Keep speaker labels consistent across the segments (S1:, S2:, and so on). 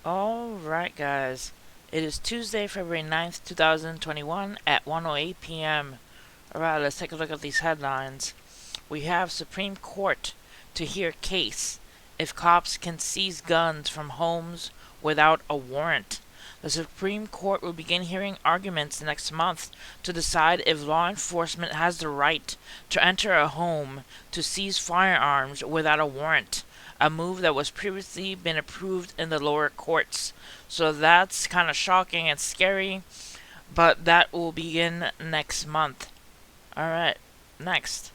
S1: Alright, guys. It is Tuesday, February 9th, 2021 at 1:08 p.m. Alright, let's take a look at these headlines. We have Supreme Court to hear case if cops can seize guns from homes without a warrant. The Supreme Court will begin hearing arguments next month to decide if law enforcement has the right to enter a home to seize firearms without a warrant, a move that was previously been approved in the lower courts. So that's kind of shocking and scary, but that will begin next month. Alright, next.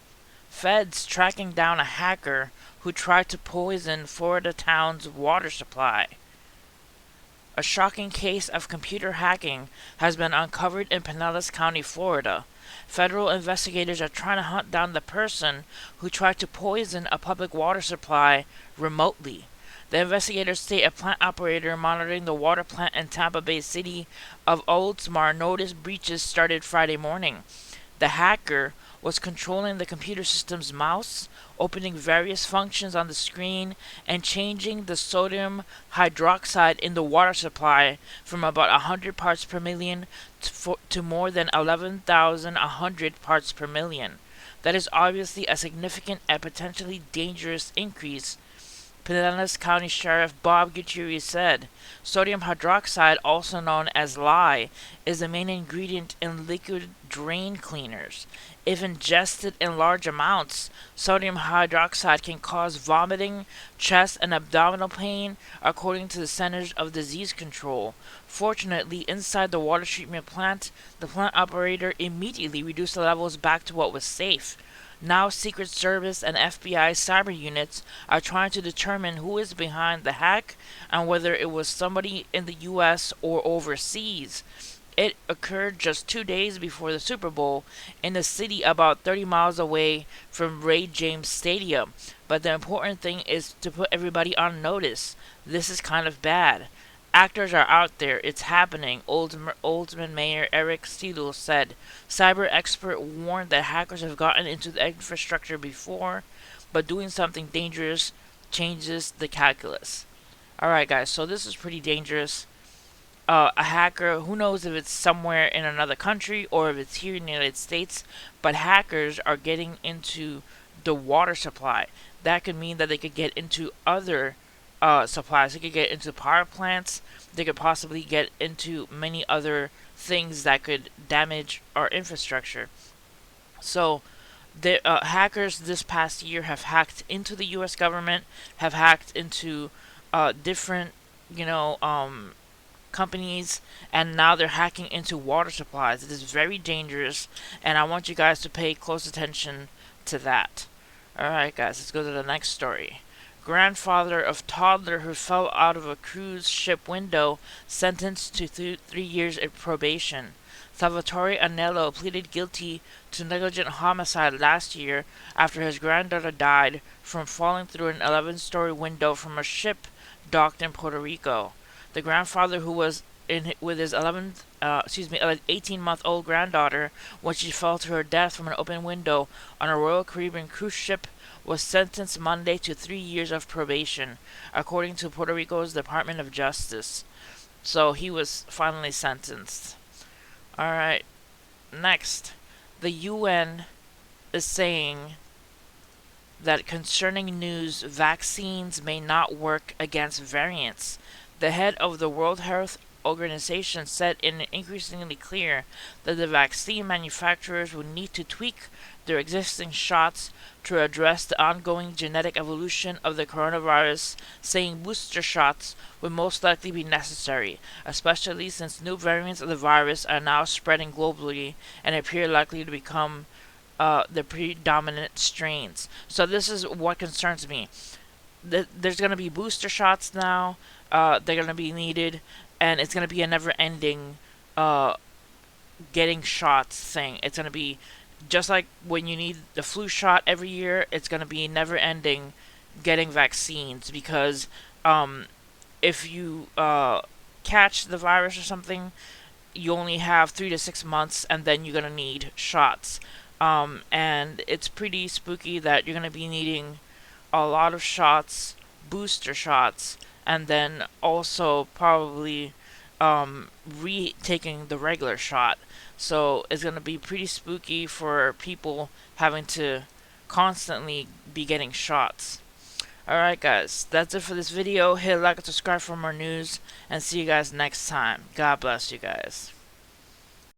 S1: Feds tracking down a hacker who tried to poison Florida town's water supply. A shocking case of computer hacking has been uncovered in Pinellas County, Florida. Federal investigators are trying to hunt down the person who tried to poison a public water supply remotely. The investigators say a plant operator monitoring the water plant in Tampa Bay city of Oldsmar noticed breaches started Friday morning. The hacker was controlling the computer system's mouse, opening various functions on the screen, and changing the sodium hydroxide in the water supply from about 100 parts per million to more than 11,100 parts per million. That is obviously a significant and potentially dangerous increase, Pinellas County Sheriff Bob Gutierrez said. Sodium hydroxide, also known as lye, is the main ingredient in liquid drain cleaners. If ingested in large amounts, sodium hydroxide can cause vomiting, chest and abdominal pain, according to the Centers of Disease Control. Fortunately, inside the water treatment plant, the plant operator immediately reduced the levels back to what was safe. Now, Secret Service and FBI cyber units are trying to determine who is behind the hack and whether it was somebody in the US or overseas. It occurred just 2 days before the Super Bowl in a city about 30 miles away from Ray James Stadium. But the important thing is to put everybody on notice. This is kind of bad. Actors are out there. It's happening, Oldman Mayor Eric Steele said. Cyber expert warned that hackers have gotten into the infrastructure before, but doing something dangerous changes the calculus. Alright, guys, so this is pretty dangerous. A hacker, who knows if it's somewhere in another country or if it's here in the United States, but hackers are getting into the water supply. That could mean that they could get into other supplies. They could get into power plants. They could possibly get into many other things that could damage our infrastructure. So, the hackers this past year have hacked into the U.S. government, have hacked into different, you know, companies, and now they're hacking into water supplies. It is very dangerous, and I want you guys to pay close attention to that. Alright, guys, let's go to the next story. Grandfather of toddler who fell out of a cruise ship window sentenced to 3 years of probation. Salvatore Anello pleaded guilty to negligent homicide last year after his granddaughter died from falling through an 11-story window from a ship docked in Puerto Rico. The grandfather, who was with his 18-month-old granddaughter when she fell to her death from an open window on a Royal Caribbean cruise ship, was sentenced Monday to 3 years of probation, according to Puerto Rico's Department of Justice. So he was finally sentenced. Alright, next. The UN is saying that concerning news, vaccines may not work against variants. The head of the World Health Organization said it increasingly clear that the vaccine manufacturers will need to tweak their existing shots to address the ongoing genetic evolution of the coronavirus, saying booster shots would most likely be necessary, especially since new variants of the virus are now spreading globally and appear likely to become the predominant strains. So this is what concerns me. There's going to be booster shots now. They're going to be needed, and it's going to be a never-ending getting shots thing. It's going to be just like when you need the flu shot every year. It's going to be never-ending getting vaccines because if you catch the virus or something, you only have 3 to 6 months, and then you're going to need shots. And it's pretty spooky that you're going to be needing a lot of shots, booster shots, and then also probably retaking the regular shot. So it's going to be pretty spooky for people having to constantly be getting shots. Alright guys, that's it for this video. Hit like and subscribe for more news, and see you guys next time. God bless you guys.